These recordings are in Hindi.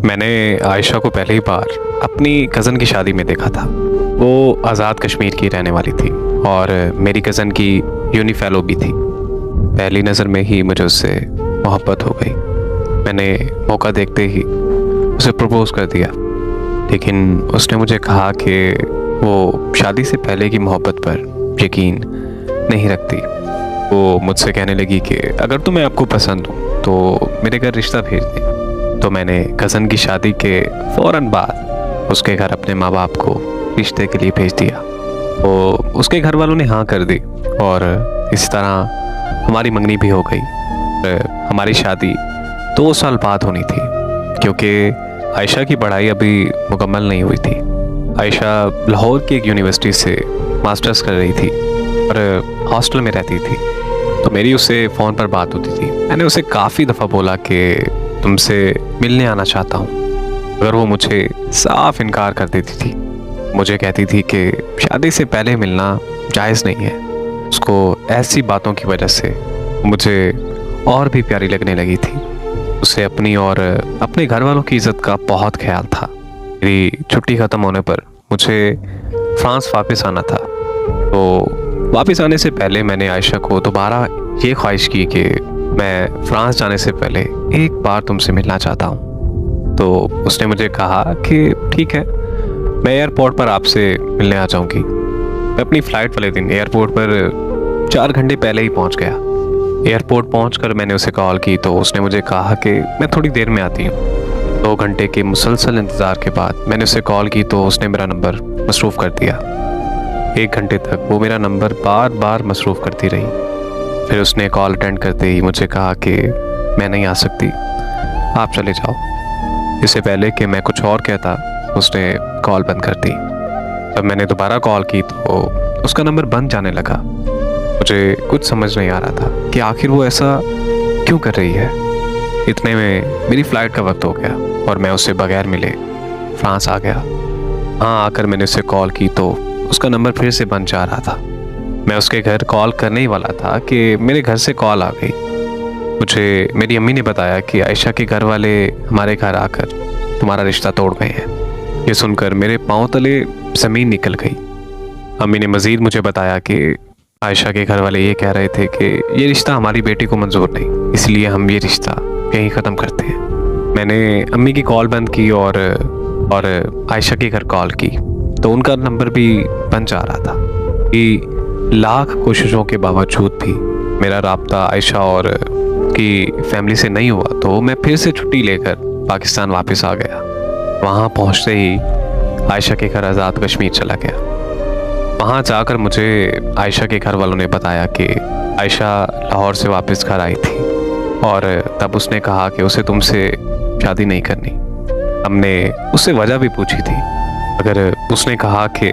मैंने आयशा को पहली बार अपनी कज़न की शादी में देखा था। वो आज़ाद कश्मीर की रहने वाली थी और मेरी कज़न की यूनी फेलो भी थी। पहली नज़र में ही मुझे उससे मोहब्बत हो गई। मैंने मौका देखते ही उसे प्रपोज़ कर दिया, लेकिन उसने मुझे कहा कि वो शादी से पहले की मोहब्बत पर यकीन नहीं रखती। वो मुझसे कहने लगी कि अगर तुम्हें आपको पसंद हूँ तो मेरे घर रिश्ता भेज दें। तो मैंने कज़न की शादी के फ़ौरन बाद उसके घर अपने माँ बाप को रिश्ते के लिए भेज दिया। तो उसके घर वालों ने हाँ कर दी और इस तरह हमारी मंगनी भी हो गई। हमारी शादी 2 साल बाद होनी थी, क्योंकि आयशा की पढ़ाई अभी मुकम्मल नहीं हुई थी। आयशा लाहौर की एक यूनिवर्सिटी से मास्टर्स कर रही थी और हॉस्टल में रहती थी। तो मेरी उससे फ़ोन पर बात होती थी। मैंने उसे काफ़ी दफ़ा बोला कि तुमसे मिलने आना चाहता हूँ, मगर वो मुझे साफ इनकार कर देती थी। मुझे कहती थी कि शादी से पहले मिलना जायज़ नहीं है। उसको ऐसी बातों की वजह से मुझे और भी प्यारी लगने लगी थी। उसे अपनी और अपने घर वालों की इज़्ज़त का बहुत ख्याल था। मेरी छुट्टी ख़त्म होने पर मुझे फ्रांस वापस आना था। तो वापस आने से पहले मैंने आयशा को दोबारा ये ख्वाहिश की कि मैं फ्रांस जाने से पहले एक बार तुमसे मिलना चाहता हूँ। तो उसने मुझे कहा कि ठीक है, मैं एयरपोर्ट पर आपसे मिलने आ जाऊँगी। मैं अपनी फ़्लाइट वाले दिन एयरपोर्ट पर 4 घंटे पहले ही पहुँच गया। एयरपोर्ट पहुँचकर मैंने उसे कॉल की तो उसने मुझे कहा कि मैं थोड़ी देर में आती हूँ। 2 घंटे के मुसलसल इंतज़ार के बाद मैंने उसे कॉल की तो उसने मेरा नंबर मसरूफ़ कर दिया। 1 घंटे तक वो मेरा नंबर बार बार मसरूफ़ करती रही। फिर उसने कॉल अटेंड करते ही मुझे कहा कि मैं नहीं आ सकती, आप चले जाओ। इससे पहले कि मैं कुछ और कहता उसने कॉल बंद कर दी। तब मैंने दोबारा कॉल की तो उसका नंबर बंद जाने लगा। मुझे कुछ समझ नहीं आ रहा था कि आखिर वो ऐसा क्यों कर रही है। इतने में मेरी फ़्लाइट का वक्त हो गया और मैं उससे बगैर मिले फ्रांस आ गया। हाँ, आकर मैंने उसे कॉल की तो उसका नंबर फिर से बंद जा रहा था। मैं उसके घर कॉल करने ही वाला था कि मेरे घर से कॉल आ गई। मुझे मेरी अम्मी ने बताया कि आयशा के घर वाले हमारे घर आकर तुम्हारा रिश्ता तोड़ गए हैं। ये सुनकर मेरे पांव तले ज़मीन निकल गई। अम्मी ने मज़ीद मुझे बताया कि आयशा के घर वाले ये कह रहे थे कि ये रिश्ता हमारी बेटी को मंजूर नहीं, इसलिए हम ये रिश्ता यहीं ख़त्म करते हैं। मैंने अम्मी की कॉल बंद की और आयशा के घर कॉल की तो उनका नंबर भी बंद जा रहा था। कि लाख कोशिशों के बावजूद भी मेरा राब्ता आयशा और की फैमिली से नहीं हुआ तो मैं फिर से छुट्टी लेकर पाकिस्तान वापस आ गया। वहाँ पहुँचते ही आयशा के घर आज़ाद कश्मीर चला गया। वहाँ जाकर मुझे आयशा के घर वालों ने बताया कि आयशा लाहौर से वापस घर आई थी और तब उसने कहा कि उसे तुमसे शादी नहीं करनी। हमने उससे वजह भी पूछी थी, मगर उसने कहा कि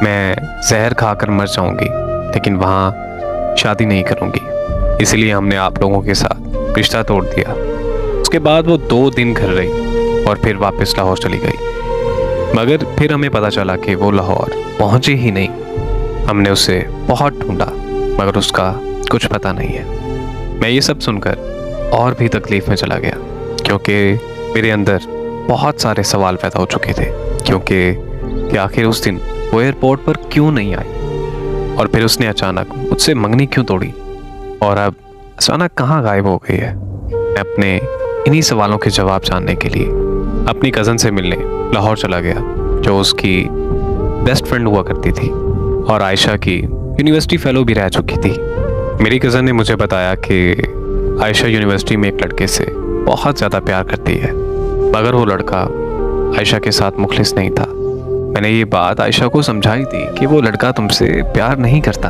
मैं जहर खाकर मर जाऊंगी लेकिन वहाँ शादी नहीं करूंगी, इसलिए हमने आप लोगों के साथ रिश्ता तोड़ दिया। उसके बाद वो 2 दिन घर रही और फिर वापस लाहौर चली गई, मगर फिर हमें पता चला कि वो लाहौर पहुंची ही नहीं। हमने उसे बहुत ढूंढा मगर उसका कुछ पता नहीं है। मैं ये सब सुनकर और भी तकलीफ़ में चला गया, क्योंकि मेरे अंदर बहुत सारे सवाल पैदा हो चुके थे कि आखिर उस दिन वो एयरपोर्ट पर क्यों नहीं आई और फिर उसने अचानक मुझसे मंगनी क्यों तोड़ी और अब अचानक कहाँ गायब हो गई है। मैं अपने इन्हीं सवालों के जवाब जानने के लिए अपनी कज़न से मिलने लाहौर चला गया, जो उसकी बेस्ट फ्रेंड हुआ करती थी और आयशा की यूनिवर्सिटी फेलो भी रह चुकी थी। मेरी कज़न ने मुझे बताया कि आयशा यूनिवर्सिटी में एक लड़के से बहुत ज़्यादा प्यार करती है, मगर वो लड़का आयशा के साथ मुखलिस नहीं था। मैंने ये बात आयशा को समझाई थी कि वो लड़का तुमसे प्यार नहीं करता,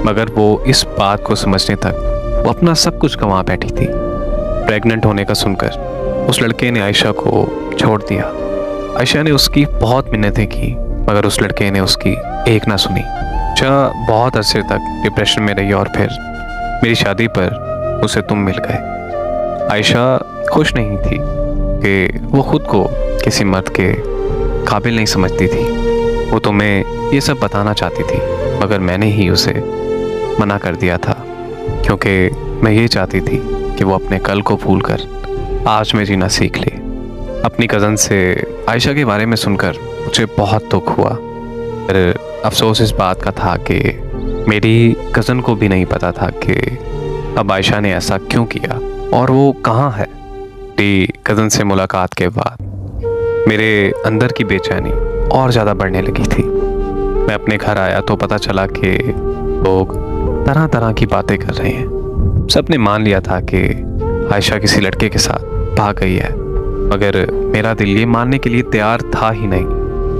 मगर वो इस बात को समझने तक वो अपना सब कुछ गंवा बैठी थी। प्रेग्नेंट होने का सुनकर उस लड़के ने आयशा को छोड़ दिया। आयशा ने उसकी बहुत मिन्नतें की, मगर उस लड़के ने उसकी एक ना सुनी। आयशा बहुत अरसे तक डिप्रेशन में रही और फिर मेरी शादी पर उसे तुम मिल गए। आयशा खुश नहीं थी कि वो खुद को किसी मर्द के काबिल नहीं समझती थी। वो तुम्हें ये सब बताना चाहती थी, मगर मैंने ही उसे मना कर दिया था, क्योंकि मैं ये चाहती थी कि वो अपने कल को भूलकर आज में जीना सीख ले। अपनी कज़न से आयशा के बारे में सुनकर मुझे बहुत दुख हुआ। पर अफसोस इस बात का था कि मेरी कज़न को भी नहीं पता था कि अब आयशा ने ऐसा क्यों किया और वो कहाँ है। मेरी कज़न से मुलाकात के बाद मेरे अंदर की बेचैनी और ज़्यादा बढ़ने लगी थी। मैं अपने घर आया तो पता चला कि लोग तरह तरह की बातें कर रहे हैं। सबने मान लिया था कि आयशा किसी लड़के के साथ भाग गई है, मगर मेरा दिल ये मानने के लिए तैयार था ही नहीं,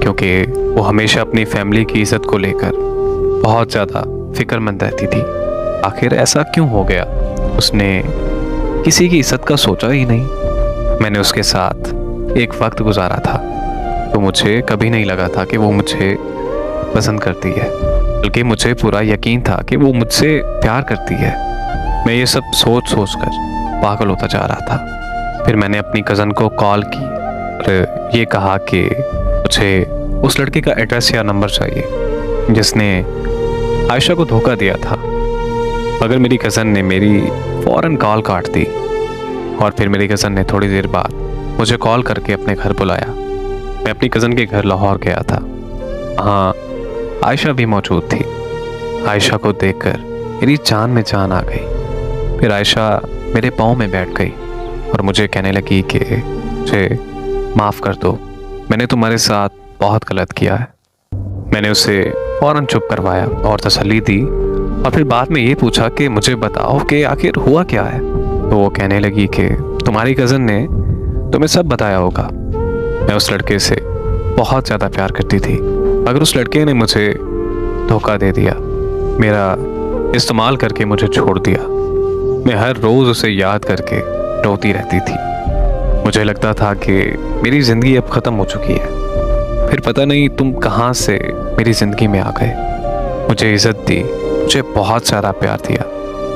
क्योंकि वो हमेशा अपनी फैमिली की इज्जत को लेकर बहुत ज़्यादा फिक्रमंद रहती थी। आखिर ऐसा क्यों हो गया? उसने किसी की इज्जत का सोचा ही नहीं। मैंने उसके साथ एक वक्त गुजारा था तो मुझे कभी नहीं लगा था कि वो मुझे पसंद करती है, बल्कि मुझे पूरा यकीन था कि वो मुझसे प्यार करती है। मैं ये सब सोच सोच कर पागल होता जा रहा था। फिर मैंने अपनी कज़न को कॉल की और ये कहा कि मुझे उस लड़के का एड्रेस या नंबर चाहिए जिसने आयशा को धोखा दिया था। मगर मेरी कज़न ने मेरी फ़ौरन कॉल काट दी और फिर मेरी कज़न ने थोड़ी देर बाद मुझे कॉल करके अपने घर बुलाया। मैं अपनी कज़न के घर लाहौर गया था। हाँ, आयशा भी मौजूद थी। आयशा को देखकर मेरी जान में जान आ गई। फिर आयशा मेरे पाँव में बैठ गई और मुझे कहने लगी कि मुझे माफ़ कर दो, मैंने तुम्हारे साथ बहुत गलत किया है। मैंने उसे फ़ौरन चुप करवाया और तसल्ली दी और फिर बाद में ये पूछा कि मुझे बताओ कि आखिर हुआ क्या है। तो वो कहने लगी कि तुम्हारी कज़न ने तुम्हें सब बताया होगा। मैं उस लड़के से बहुत ज़्यादा प्यार करती थी, मगर उस लड़के ने मुझे धोखा दे दिया, मेरा इस्तेमाल करके मुझे छोड़ दिया। मैं हर रोज़ उसे याद करके रोती रहती थी। मुझे लगता था कि मेरी ज़िंदगी अब ख़त्म हो चुकी है। फिर पता नहीं तुम कहाँ से मेरी ज़िंदगी में आ गए। मुझे इज़्ज़त दी, मुझे बहुत सारा प्यार दिया,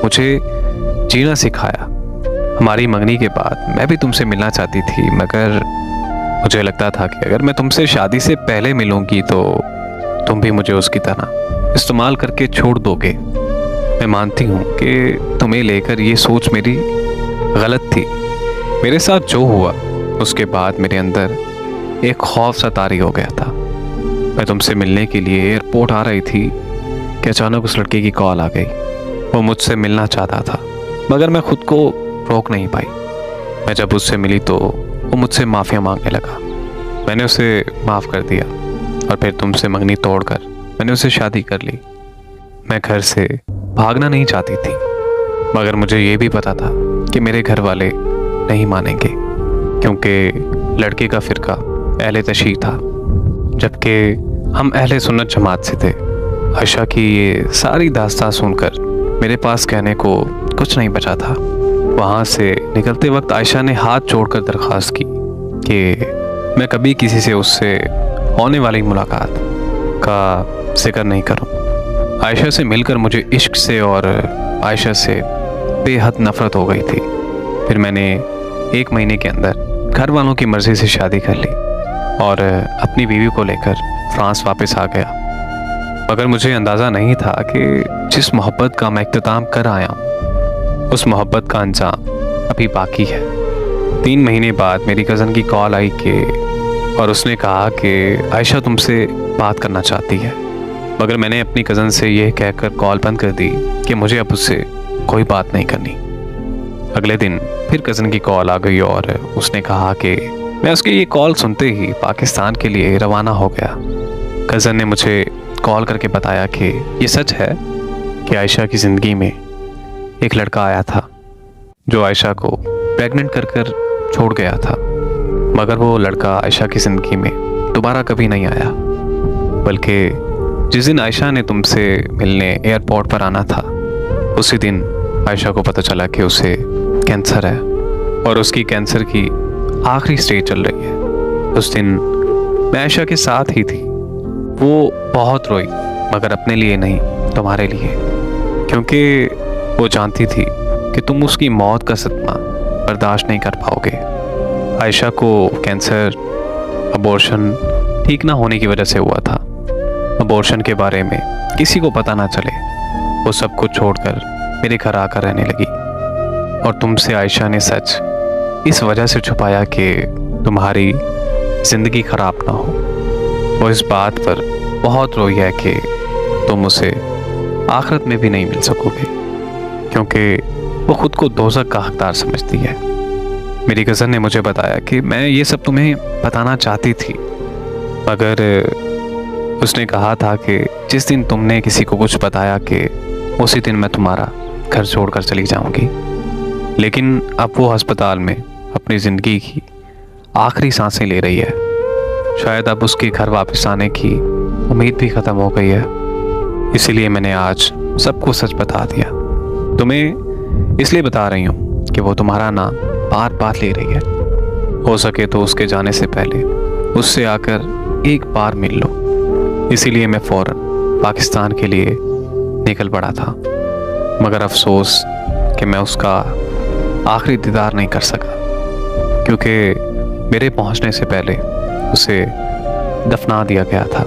मुझे जीना सिखाया। हमारी मंगनी के बाद मैं भी तुमसे मिलना चाहती थी, मगर मुझे लगता था कि अगर मैं तुमसे शादी से पहले मिलूंगी तो तुम भी मुझे उसकी तरह इस्तेमाल करके छोड़ दोगे। मैं मानती हूँ कि तुम्हें लेकर ये सोच मेरी गलत थी। मेरे साथ जो हुआ उसके बाद मेरे अंदर एक खौफ सा तारी हो गया था। मैं तुमसे मिलने के लिए एयरपोर्ट आ रही थी कि अचानक उस लड़के की कॉल आ गई। वो मुझसे मिलना चाहता था, मगर मैं खुद को रोक नहीं पाई। मैं जब उससे मिली तो वो मुझसे माफ़िया मांगने लगा। मैंने उसे माफ़ कर दिया और फिर तुमसे मंगनी तोड़कर मैंने उसे शादी कर ली। मैं घर से भागना नहीं चाहती थी, मगर मुझे ये भी पता था कि मेरे घर वाले नहीं मानेंगे, क्योंकि लड़के का फ़िरका अहले तशीह था, जबकि हम अहले सुन्नत जमात से थे। आयशा की ये सारी दास्तां सुनकर मेरे पास कहने को कुछ नहीं बचा था। वहाँ से निकलते वक्त आयशा ने हाथ जोड़कर दरख्वास्त की कि मैं कभी किसी से उससे होने वाली मुलाकात का जिक्र नहीं करूं। आयशा से मिलकर मुझे इश्क से और आयशा से बेहद नफ़रत हो गई थी। फिर मैंने 1 महीने के अंदर घर वालों की मर्ज़ी से शादी कर ली और अपनी बीवी को लेकर फ्रांस वापस आ गया। मगर मुझे अंदाज़ा नहीं था कि जिस मोहब्बत का मैं इख्तिताम कर आया हूँ उस मोहब्बत का अंजाम अभी बाकी है। 3 महीने बाद मेरी कज़न की कॉल आई कि और उसने कहा कि आयशा तुमसे बात करना चाहती है, मगर मैंने अपनी कज़न से यह कहकर कॉल बंद कर दी कि मुझे अब उससे कोई बात नहीं करनी। अगले दिन फिर कज़न की कॉल आ गई और उसने कहा कि मैं उसकी ये कॉल सुनते ही पाकिस्तान के लिए रवाना हो गया। कज़न ने मुझे कॉल करके बताया कि ये सच है कि आयशा की ज़िंदगी में एक लड़का आया था जो आयशा को प्रेग्नेंट कर छोड़ गया था, मगर वो लड़का आयशा की ज़िंदगी में दोबारा कभी नहीं आया, बल्कि जिस दिन आयशा ने तुमसे मिलने एयरपोर्ट पर आना था उसी दिन आयशा को पता चला कि उसे कैंसर है और उसकी कैंसर की आखिरी स्टेज चल रही है। उस दिन मैं आयशा के साथ ही थी। वो बहुत रोई, मगर अपने लिए नहीं, तुम्हारे लिए, क्योंकि वो जानती थी कि तुम उसकी मौत का सदमा बर्दाश्त नहीं कर पाओगे। आयशा को कैंसर अबॉर्शन ठीक ना होने की वजह से हुआ था। अबॉर्शन के बारे में किसी को पता ना चले, वो सब कुछ छोड़कर मेरे घर आकर रहने लगी। और तुमसे आयशा ने सच इस वजह से छुपाया कि तुम्हारी ज़िंदगी ख़राब ना हो। वो इस बात पर बहुत रोई है कि तुम उसे आखिरत में भी नहीं मिल सकोगे, क्योंकि वो खुद को दोज़ख का हकदार समझती है। मेरी कज़न ने मुझे बताया कि मैं ये सब तुम्हें बताना चाहती थी, मगर उसने कहा था कि जिस दिन तुमने किसी को कुछ बताया कि उसी दिन मैं तुम्हारा घर छोड़कर चली जाऊंगी। लेकिन अब वो अस्पताल में अपनी ज़िंदगी की आखिरी सांसें ले रही है। शायद अब उसके घर वापस आने की उम्मीद भी ख़त्म हो गई है। इसीलिए मैंने आज सबको सच बता दिया। तुम्हें इसलिए बता रही हूँ कि वो तुम्हारा नाम बार बार ले रही है। हो सके तो उसके जाने से पहले उससे आकर एक बार मिल लो। इसीलिए मैं फ़ौरन पाकिस्तान के लिए निकल पड़ा था, मगर अफसोस कि मैं उसका आखिरी दीदार नहीं कर सका, क्योंकि मेरे पहुंचने से पहले उसे दफना दिया गया था।